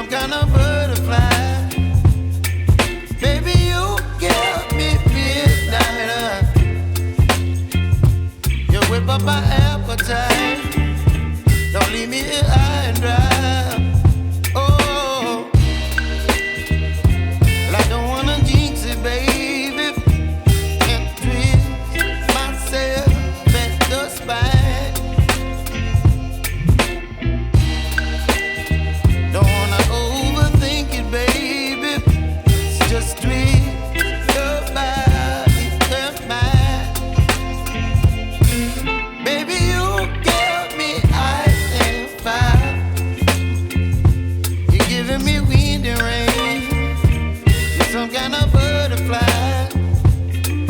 some kind of butterfly. Baby, you give me midnight. You whip up my appetite. Don't leave me here high and dry. Oh, well, I don't wanna jinx it, baby, and twist myself at the spine. Don't wanna overthink it, baby. It's just twist your body and mine. Baby, you give me ice and fire. You're giving me wind and rain. You're some kind of